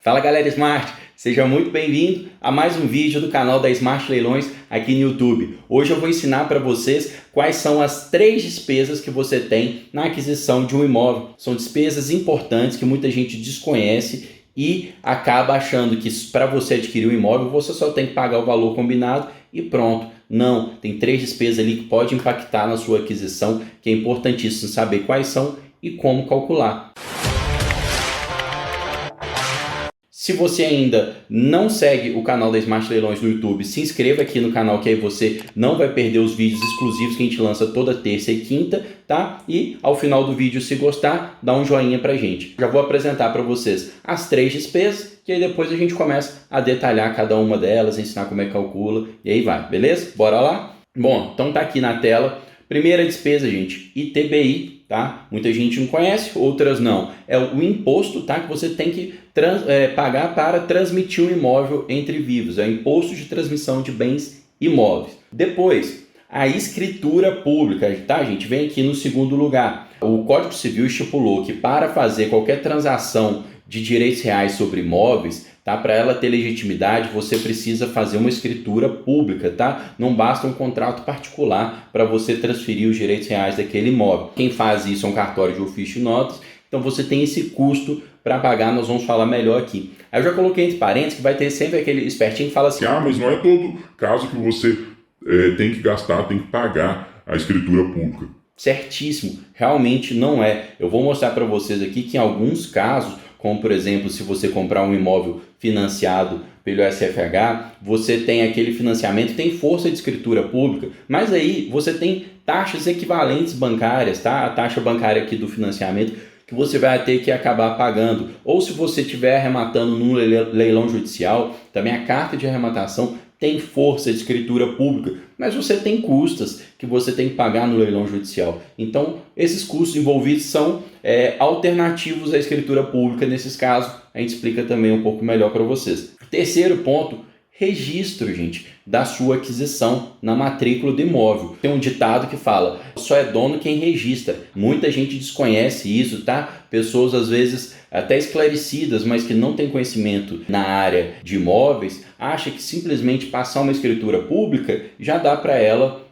Fala galera Smart, seja muito bem-vindo a mais um vídeo do canal da Smart Leilões aqui no YouTube. Hoje eu vou ensinar para vocês quais são as 3 despesas que você tem na aquisição de um imóvel. São despesas importantes que muita gente desconhece e acaba achando que para você adquirir um imóvel você só tem que pagar o valor combinado e pronto. Não, tem 3 despesas ali que podem impactar na sua aquisição, que é importantíssimo saber quais são e como calcular. Se você ainda não segue o canal da Smart Leilões no YouTube, se inscreva aqui no canal que aí você não vai perder os vídeos exclusivos que a gente lança toda terça e quinta, tá? E ao final do vídeo, se gostar, dá um joinha pra gente. Já vou apresentar para vocês as 3 despesas, que aí depois a gente começa a detalhar cada uma delas, ensinar como é que calcula e aí vai, beleza? Bora lá? Bom, então tá aqui na tela. Primeira despesa, gente, ITBI, tá? Muita gente não conhece, outras não. É o imposto, tá? Que você tem que pagar para transmitir um imóvel entre vivos. É o imposto de transmissão de bens imóveis. Depois, a escritura pública, tá, gente? Vem aqui no segundo lugar. O Código Civil estipulou que para fazer qualquer transação de direitos reais sobre imóveis, tá? Para ela ter legitimidade, você precisa fazer uma escritura pública, tá? Não basta um contrato particular para você transferir os direitos reais daquele imóvel. Quem faz isso é um cartório de ofício de notas, então você tem esse custo para pagar, nós vamos falar melhor aqui. Aí eu já coloquei entre parênteses que vai ter sempre aquele espertinho que fala assim: mas não é todo caso que você tem que gastar, tem que pagar a escritura pública. Certíssimo, realmente não é. Eu vou mostrar para vocês aqui que em alguns casos, como por exemplo, se você comprar um imóvel financiado pelo SFH, você tem aquele financiamento, tem força de escritura pública, mas aí você tem taxas equivalentes bancárias, tá? A taxa bancária aqui do financiamento que você vai ter que acabar pagando. Ou se você estiver arrematando num leilão judicial, também a carta de arrematação tem força de escritura pública, mas você tem custas que você tem que pagar no leilão judicial. Então, esses custos envolvidos são alternativos à escritura pública. Nesses casos, a gente explica também um pouco melhor para vocês. Terceiro ponto, registro, gente, da sua aquisição na matrícula do imóvel. Tem um ditado que fala: só é dono quem registra. Muita gente desconhece isso, tá? Pessoas às vezes até esclarecidas, mas que não têm conhecimento na área de imóveis, acha que simplesmente passar uma escritura pública já dá para ela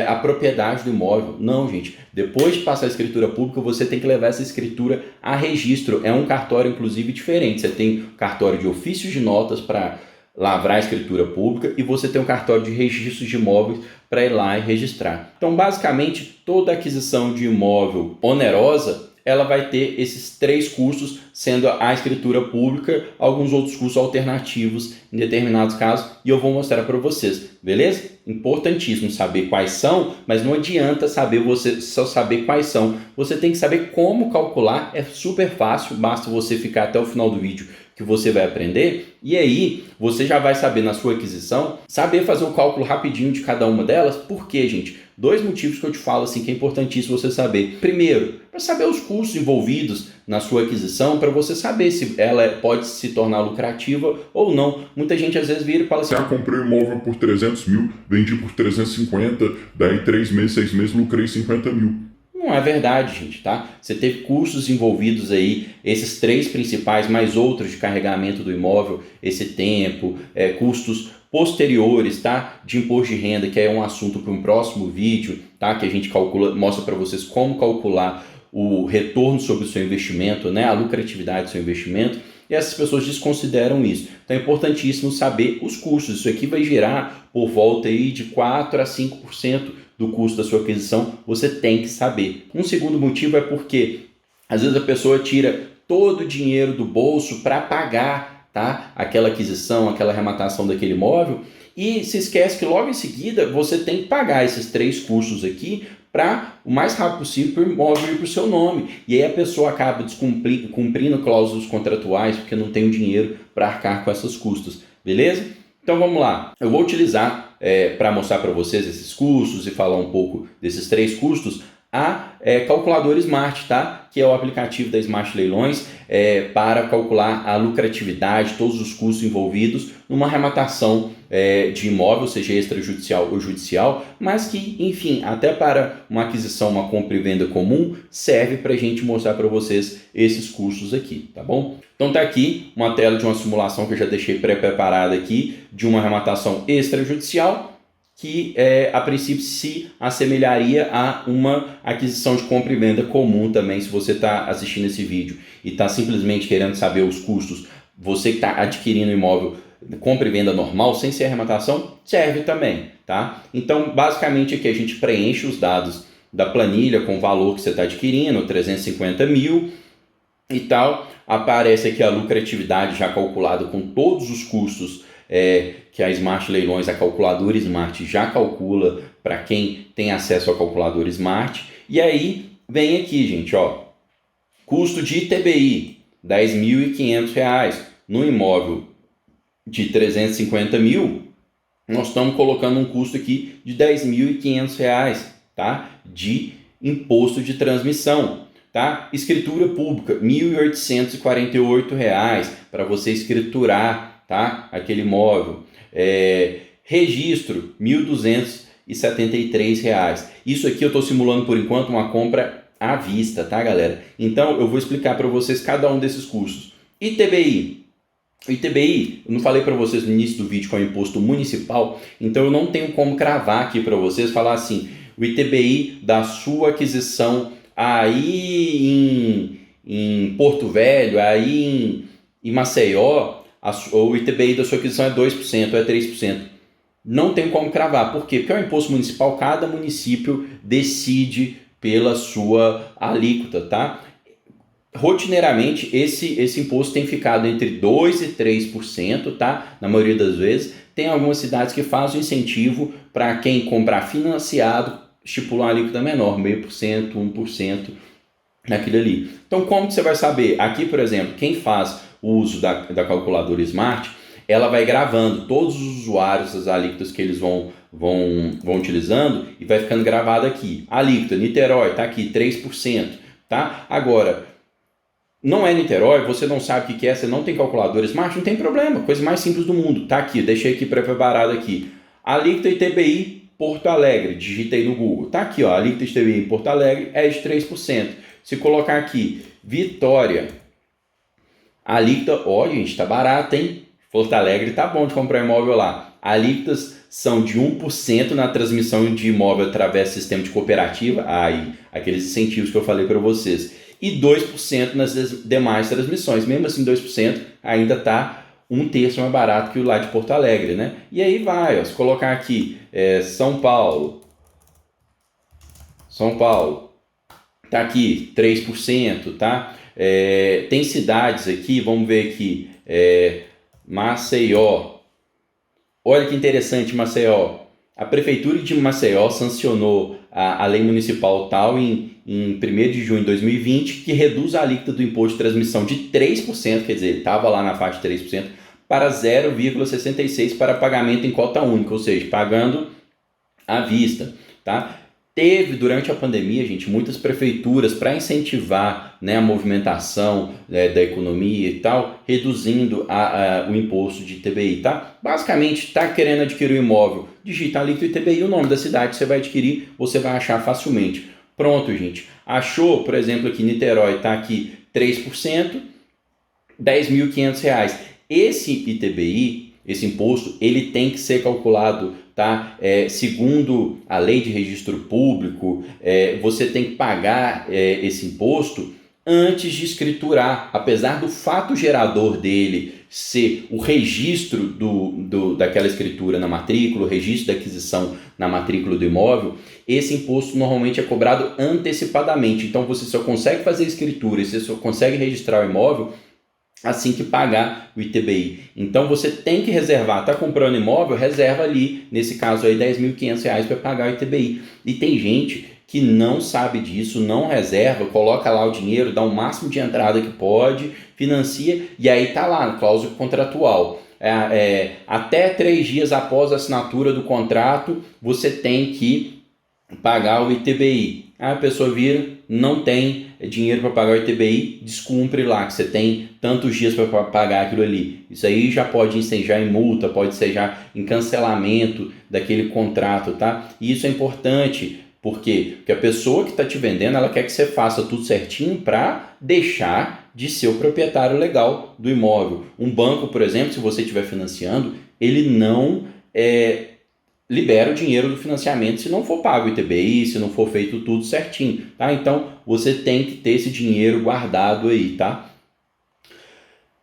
a propriedade do imóvel. Não, gente. Depois de passar a escritura pública, você tem que levar essa escritura a registro. É um cartório, inclusive, diferente. Você tem cartório de ofícios de notas para lavrar a escritura pública e você tem um cartório de registros de imóveis para ir lá e registrar. Então, basicamente, toda aquisição de imóvel onerosa, ela vai ter esses 3 custos, sendo a escritura pública, alguns outros custos alternativos em determinados casos, e eu vou mostrar para vocês, beleza? Importantíssimo saber quais são, mas não adianta você só saber quais são. Você tem que saber como calcular, é super fácil, basta você ficar até o final do vídeo que você vai aprender, e aí você já vai saber na sua aquisição, saber fazer o cálculo rapidinho de cada uma delas. Por quê, gente? 2 motivos que eu te falo assim que é importantíssimo você saber. Primeiro, para saber os custos envolvidos na sua aquisição, para você saber se ela pode se tornar lucrativa ou não. Muita gente às vezes vira e fala assim: comprei um imóvel por 300 mil, vendi por 350, daí 3 meses, 6 meses, lucrei 50 mil. Não é verdade, gente, tá? Você teve custos envolvidos aí, esses 3 principais, mais outros de carregamento do imóvel, esse tempo, custos posteriores, tá? De imposto de renda, que é um assunto para um próximo vídeo, tá? Que a gente mostra para vocês como calcular o retorno sobre o seu investimento, né? A lucratividade do seu investimento. E essas pessoas desconsideram isso. Então é importantíssimo saber os custos. Isso aqui vai gerar por volta aí de 4 a 5% do custo da sua aquisição. Você tem que saber. Um segundo motivo é porque às vezes a pessoa tira todo o dinheiro do bolso para pagar, tá? Aquela aquisição, aquela arrematação daquele imóvel, e se esquece que logo em seguida você tem que pagar esses 3 custos aqui para o mais rápido possível para o imóvel ir para o seu nome. E aí a pessoa acaba cumprindo cláusulas contratuais porque não tem o dinheiro para arcar com essas custas, beleza? Então vamos lá, eu vou utilizar para mostrar para vocês esses custos e falar um pouco desses 3 custos, a calculadora Smart, tá? Que é o aplicativo da Smart Leilões para calcular a lucratividade, todos os custos envolvidos numa arrematação de imóvel, seja extrajudicial ou judicial, mas que, enfim, até para uma aquisição, uma compra e venda comum, serve para a gente mostrar para vocês esses custos aqui, tá bom? Então tá aqui uma tela de uma simulação que eu já deixei pré-preparada aqui de uma arrematação extrajudicial, que a princípio se assemelharia a uma aquisição de compra e venda comum também. Se você está assistindo esse vídeo e está simplesmente querendo saber os custos, você que está adquirindo imóvel, compra e venda normal, sem ser arrematação, serve também, tá? Então, basicamente aqui a gente preenche os dados da planilha com o valor que você está adquirindo, 350 mil e tal. Aparece aqui a lucratividade já calculada com todos os custos que a Smart Leilões, a calculadora Smart, já calcula para quem tem acesso à calculadora Smart. E aí vem aqui, gente, ó, custo de ITBI, R$ 10.500. No imóvel de 350 mil, nós estamos colocando um custo aqui de R$ 10.500, tá? De imposto de transmissão. Tá? Escritura pública, R$ 1.848 para você escriturar, tá? Aquele imóvel. Registro, R$ 1.273. Isso aqui eu estou simulando por enquanto uma compra à vista, tá, galera? Então eu vou explicar para vocês cada um desses custos. ITBI. O ITBI, eu não falei para vocês no início do vídeo que é o imposto municipal, então eu não tenho como cravar aqui para vocês, falar assim, o ITBI da sua aquisição aí em Porto Velho, aí em Maceió, o ITBI da sua aquisição é 2%, é 3%. Não tem como cravar. Por quê? Porque é um imposto municipal, cada município decide pela sua alíquota, tá? Rotineiramente, esse imposto tem ficado entre 2% e 3%, tá? Na maioria das vezes. Tem algumas cidades que fazem incentivo para quem comprar financiado, estipular uma alíquota menor, 0,5%, 1%, naquilo ali. Então, como que você vai saber? Aqui, por exemplo, quem faz o uso da calculadora Smart, ela vai gravando todos os usuários, as alíquotas que eles vão utilizando e vai ficando gravado aqui. Alíquota, Niterói, está aqui, 3%. Tá? Agora, não é Niterói, você não sabe o que é, você não tem calculadora Smart, não tem problema, coisa mais simples do mundo. Tá aqui, deixei aqui preparado aqui. Alíquota ITBI Porto Alegre, digitei no Google. Tá aqui, ó, a alíquota ITBI em Porto Alegre é de 3%. Se colocar aqui Vitória, a alíquota, ó, gente, tá barato, hein? Porto Alegre tá bom de comprar imóvel lá. Alíquotas são de 1% na transmissão de imóvel através do sistema de cooperativa, aí, aqueles incentivos que eu falei para vocês, e 2% nas demais transmissões. Mesmo assim, 2% ainda tá 1/3 mais barato que o lá de Porto Alegre, né? E aí vai, ó, se colocar aqui São Paulo, tá aqui 3%, tá? Tem cidades aqui, vamos ver aqui, Maceió. Olha que interessante, Maceió. A Prefeitura de Maceió sancionou a lei municipal tal em 1º de junho de 2020, que reduz a alíquota do imposto de transmissão de 3%, quer dizer, ele estava lá na faixa de 3%, para 0,66% para pagamento em cota única, ou seja, pagando à vista, tá? Teve, durante a pandemia, gente, muitas prefeituras para incentivar, né, a movimentação da economia e tal, reduzindo o imposto de ITBI, tá? Basicamente, está querendo adquirir um imóvel, digita ali que o ITBI, o nome da cidade que você vai adquirir, você vai achar facilmente. Pronto, gente. Achou, por exemplo, aqui Niterói, está aqui 3%, R$ 10.500. Esse ITBI, esse imposto, ele tem que ser calculado, tá? Segundo a lei de registro público, você tem que pagar esse imposto antes de escriturar, apesar do fato gerador dele ser o registro daquela escritura na matrícula, o registro da aquisição na matrícula do imóvel, esse imposto normalmente é cobrado antecipadamente. Então você só consegue fazer a escritura e você só consegue registrar o imóvel assim que pagar o ITBI. Então você tem que reservar, está comprando imóvel, reserva ali, nesse caso aí, R$ 10.500 para pagar o ITBI. E tem gente que não sabe disso, não reserva, coloca lá o dinheiro, dá o máximo de entrada que pode, financia, e aí está lá, cláusula contratual. Até 3 dias após a assinatura do contrato, você tem que pagar o ITBI. a pessoa vira, não tem dinheiro para pagar o ITBI, descumpre lá que você tem tantos dias para pagar aquilo ali. Isso aí já pode ensejar em multa, pode ensejar em cancelamento daquele contrato, tá? E isso é importante, por quê? Porque a pessoa que está te vendendo, ela quer que você faça tudo certinho para deixar de ser o proprietário legal do imóvel. Um banco, por exemplo, se você estiver financiando, ele não libera o dinheiro do financiamento se não for pago o ITBI, se não for feito tudo certinho, tá? Então, você tem que ter esse dinheiro guardado aí, tá?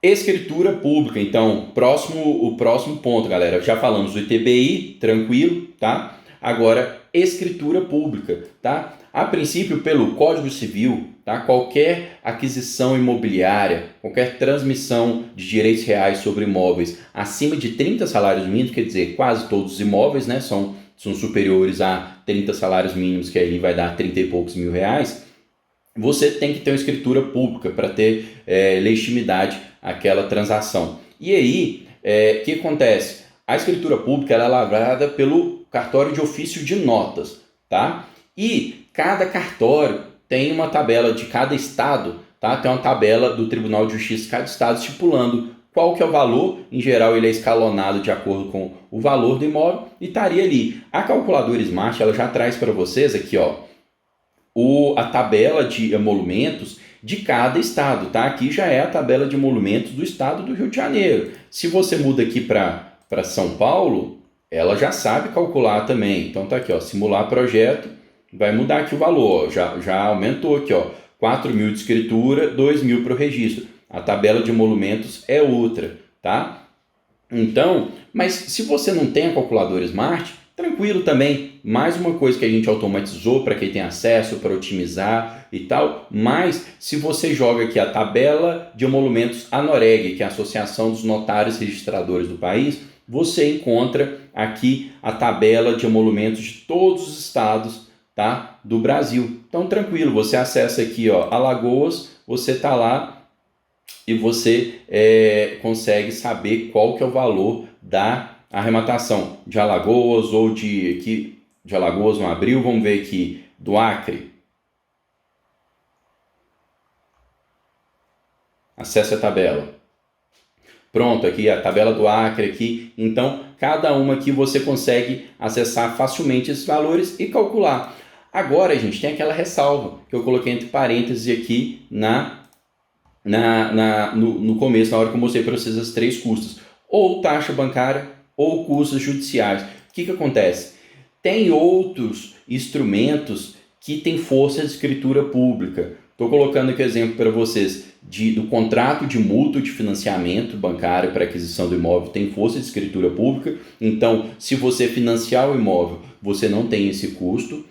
Escritura pública, então, o próximo ponto, galera. Já falamos do ITBI, tranquilo, tá? Agora, escritura pública, tá? A princípio, pelo Código Civil, tá? Qualquer aquisição imobiliária, qualquer transmissão de direitos reais sobre imóveis acima de 30 salários mínimos, quer dizer, quase todos os imóveis, né, são superiores a 30 salários mínimos, que aí vai dar 30 e poucos mil reais, você tem que ter uma escritura pública para ter legitimidade àquela transação. E aí, o que acontece? A escritura pública ela é lavrada pelo cartório de ofício de notas, tá? E cada cartório tem uma tabela de cada estado, tá? Tem uma tabela do Tribunal de Justiça de cada estado estipulando qual que é o valor. Em geral, ele é escalonado de acordo com o valor do imóvel e estaria ali. A calculadora Smart ela já traz para vocês aqui, ó, a tabela de emolumentos de cada estado, tá? Aqui já é a tabela de emolumentos do estado do Rio de Janeiro. Se você muda aqui para São Paulo, ela já sabe calcular também. Então tá aqui, ó, simular projeto, vai mudar aqui o valor, ó, já aumentou aqui, ó, 4.000 de escritura, 2.000 para o registro. A tabela de emolumentos é outra, tá? Então, mas se você não tem a calculadora Smart, tranquilo também, mais uma coisa que a gente automatizou para quem tem acesso, para otimizar e tal, mas se você joga aqui a tabela de emolumentos ANOREG, que é a Associação dos Notários Registradores do país, você encontra aqui a tabela de emolumentos de todos os estados, tá, do Brasil. Então tranquilo, você acessa aqui, ó, Alagoas, você está lá e você consegue saber qual que é o valor da arrematação de Alagoas ou de Alagoas no Abril, vamos ver aqui, do Acre. Acesse a tabela. Pronto, aqui a tabela do Acre aqui. Então, cada uma aqui você consegue acessar facilmente esses valores e calcular. Agora, gente, tem aquela ressalva que eu coloquei entre parênteses aqui no começo, na hora que eu mostrei para vocês as três custas. Ou taxa bancária ou custas judiciais. O que acontece? Tem outros instrumentos que têm força de escritura pública. Estou colocando aqui exemplo para vocês do contrato de mútuo de financiamento bancário para aquisição do imóvel, tem força de escritura pública. Então, se você financiar o imóvel, você não tem esse custo.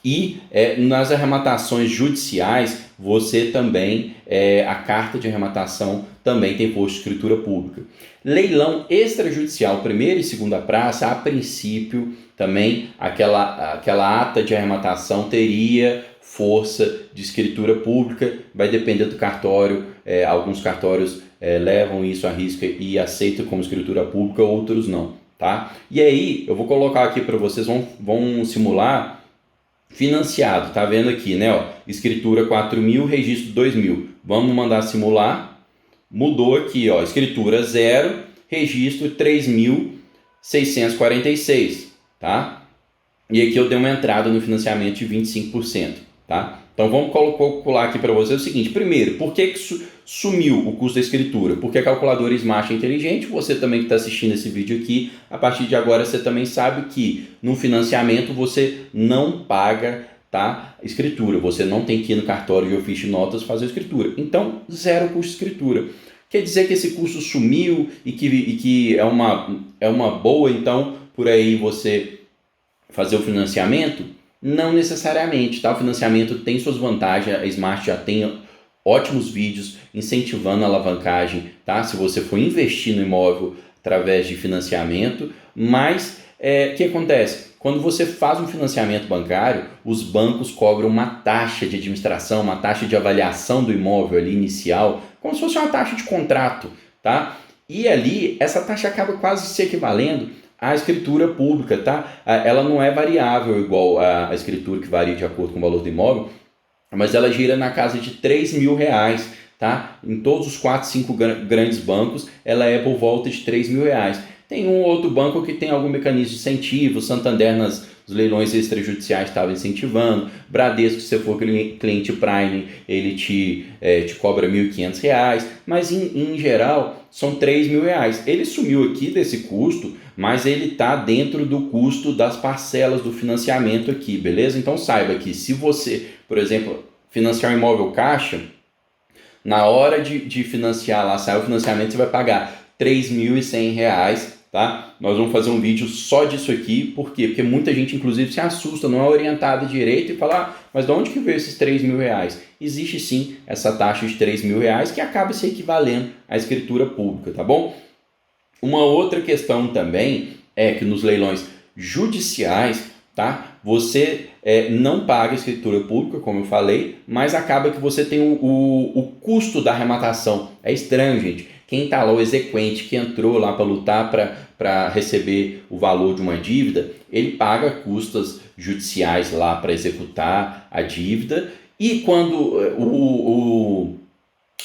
E nas arrematações judiciais, você também, a carta de arrematação também tem força de escritura pública. Leilão extrajudicial, primeira e segunda praça, a princípio também aquela ata de arrematação teria força de escritura pública, vai depender do cartório, alguns cartórios levam isso à risca e aceitam como escritura pública, outros não, tá? E aí, eu vou colocar aqui para vocês, vão simular financiado, tá vendo aqui, né? Ó, escritura 4.000, registro 2.000. Vamos mandar simular. Mudou aqui, ó, escritura 0, registro 3.646, tá? E aqui eu dei uma entrada no financiamento de 25%, tá? Então vamos calcular aqui para vocês o seguinte. Primeiro, por que sumiu o custo da escritura? Porque a calculadora Smart é inteligente. Você também que está assistindo esse vídeo aqui, a partir de agora você também sabe que no financiamento você não paga, tá, escritura. Você não tem que ir no cartório de ofício de notas fazer a escritura. Então, zero custo de escritura. Quer dizer que esse custo sumiu e que é uma boa, então, por aí você fazer o financiamento? Não necessariamente, tá? O financiamento tem suas vantagens, a Smart já tem ótimos vídeos incentivando a alavancagem, tá? Se você for investir no imóvel através de financiamento, mas o que acontece? Quando você faz um financiamento bancário, os bancos cobram uma taxa de administração, uma taxa de avaliação do imóvel ali inicial, como se fosse uma taxa de contrato, tá? E ali, essa taxa acaba quase se equivalendo a escritura pública, tá? Ela não é variável igual a escritura que varia de acordo com o valor do imóvel, mas ela gira na casa de R$ 3.000, tá? Em todos os 4, 5 grandes bancos, ela é por volta de R$ 3.000. Tem um outro banco que tem algum mecanismo de incentivo, Santander nos leilões extrajudiciais estava incentivando, Bradesco, se você for cliente Prime, ele te cobra R$ 1.500, mas em geral são R$ 3.000. Ele sumiu aqui desse custo, mas ele está dentro do custo das parcelas do financiamento aqui, beleza? Então saiba que se você, por exemplo, financiar um imóvel caixa, na hora de financiar lá, sai o financiamento, você vai pagar R$ 3.100, tá? Nós vamos fazer um vídeo só disso aqui, por quê? Porque muita gente inclusive se assusta, não é orientada direito e fala, mas de onde que veio esses R$ 3.000? Existe sim essa taxa de R$ 3.000 que acaba se equivalendo à escritura pública, tá bom? Uma outra questão também é que nos leilões judiciais, tá? Você não paga escritura pública, como eu falei, mas acaba que você tem o custo da arrematação. É estranho, gente. Quem está lá, o exequente, que entrou lá para lutar para receber o valor de uma dívida, ele paga custas judiciais lá para executar a dívida, e quando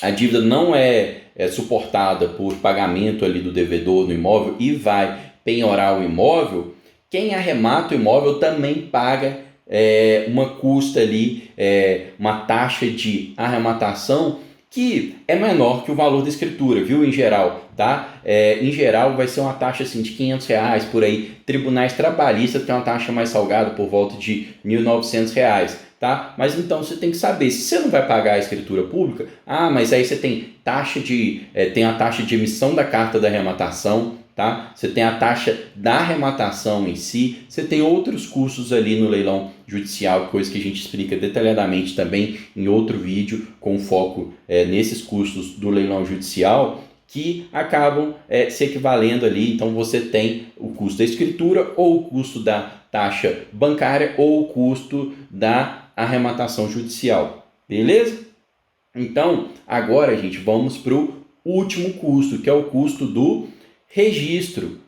a dívida não é suportada por pagamento ali do devedor no imóvel e vai penhorar o imóvel, quem arremata o imóvel também paga uma custa ali, uma taxa de arrematação que é menor que o valor da escritura, viu? Em geral, tá? Em geral vai ser uma taxa assim, de R$ 500 por aí. Tribunais trabalhistas tem uma taxa mais salgada por volta de R$ 1.900, tá? Mas então você tem que saber, se você não vai pagar a escritura pública, mas aí você tem tem a taxa de emissão da carta da arrematação, tá? Você tem a taxa da arrematação em si, você tem outros custos ali no leilão judicial, coisa que a gente explica detalhadamente também em outro vídeo, com foco nesses custos do leilão judicial, que acabam se equivalendo ali. Então você tem o custo da escritura, ou o custo da taxa bancária, ou o custo da arrematação judicial, beleza? Então agora, gente, vamos para o último custo, que é o custo do registro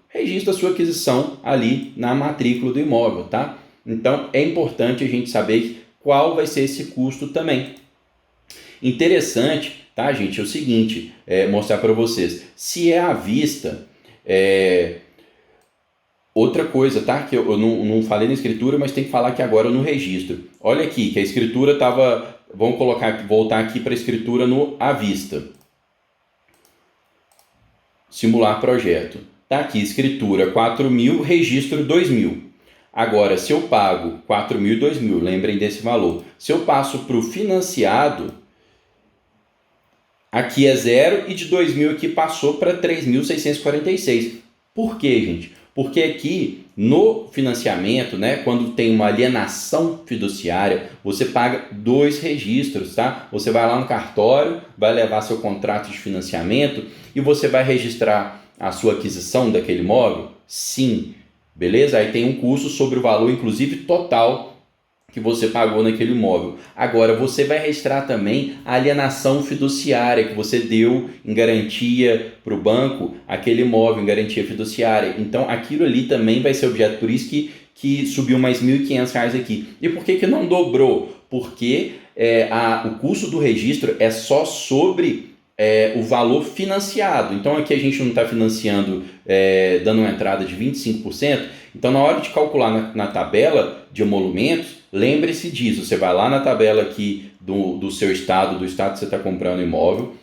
da sua aquisição ali na matrícula do imóvel, tá? Então é importante a gente saber qual vai ser esse custo também. Interessante, tá, gente, é o seguinte, mostrar para vocês, se é à vista, outra coisa, tá, que eu não falei na escritura, mas tem que falar aqui agora no registro. Olha aqui, que a escritura estava, vamos voltar aqui para a escritura no à vista. Simular projeto. Tá aqui, escritura 4.000, registro 2.000. Agora, se eu pago 4.000 e 2.000, lembrem desse valor. Se eu passo para o financiado, aqui é 0 e de 2.000 aqui passou para 3.646. Por quê, gente? Porque aqui no financiamento, né, quando tem uma alienação fiduciária, você paga 2 registros, tá? Você vai lá no cartório, vai levar seu contrato de financiamento e você vai registrar a sua aquisição daquele imóvel? Sim, beleza? Aí tem um custo sobre o valor, inclusive total, que você pagou naquele imóvel. Agora, você vai registrar também a alienação fiduciária que você deu em garantia para o banco, aquele imóvel em garantia fiduciária. Então, aquilo ali também vai ser objeto, por isso que subiu mais R$ 1.500 aqui. E por que não dobrou? Porque o custo do registro é só sobre o valor financiado. Então, aqui a gente não está financiando, dando uma entrada de 25%. Então, na hora de calcular na tabela de emolumentos, lembre-se disso, você vai lá na tabela aqui do seu estado, do estado que você está comprando imóvel,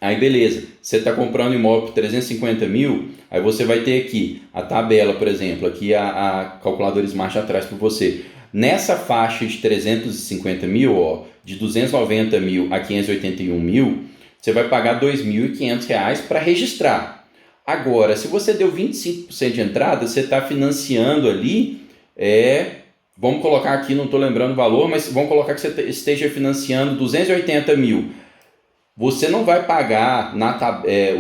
aí beleza, você está comprando imóvel por 350 mil, aí você vai ter aqui a tabela, por exemplo, aqui a calculadora Smart atrás para você. Nessa faixa de 350 mil, ó, de 290 mil a 581 mil, você vai pagar R$ 2.500 para registrar. Agora, se você deu 25% de entrada, você está financiando ali, vamos colocar aqui, não estou lembrando o valor, mas vamos colocar que você esteja financiando 280 mil. Você não vai pagar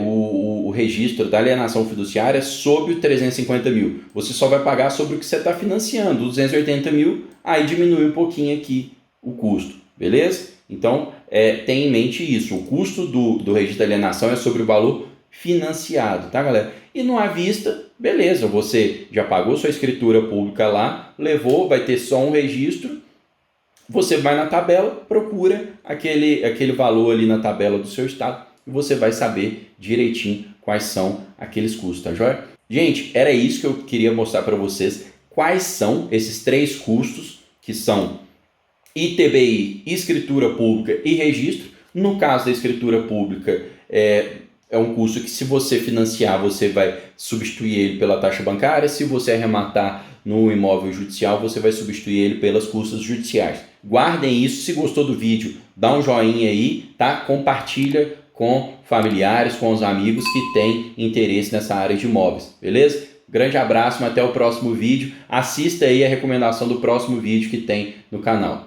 o registro da alienação fiduciária sobre o 350 mil. Você só vai pagar sobre o que você está financiando, 280 mil, aí diminui um pouquinho aqui o custo, beleza? Então, tenha em mente isso, o custo do registro de alienação é sobre o valor financiado, tá, galera? E no à vista, beleza, você já pagou sua escritura pública lá, levou, vai ter só um registro, você vai na tabela, procura aquele valor ali na tabela do seu estado e você vai saber direitinho quais são aqueles custos, tá joia? Gente, era isso que eu queria mostrar para vocês, quais são esses 3 custos que são ITBI, escritura pública e registro. No caso da escritura pública, é um custo que, se você financiar, você vai substituir ele pela taxa bancária. Se você arrematar no imóvel judicial, você vai substituir ele pelas custas judiciais. Guardem isso. Se gostou do vídeo, dá um joinha aí, tá? Compartilha com familiares, com os amigos que têm interesse nessa área de imóveis, beleza? Grande abraço, até o próximo vídeo. Assista aí a recomendação do próximo vídeo que tem no canal.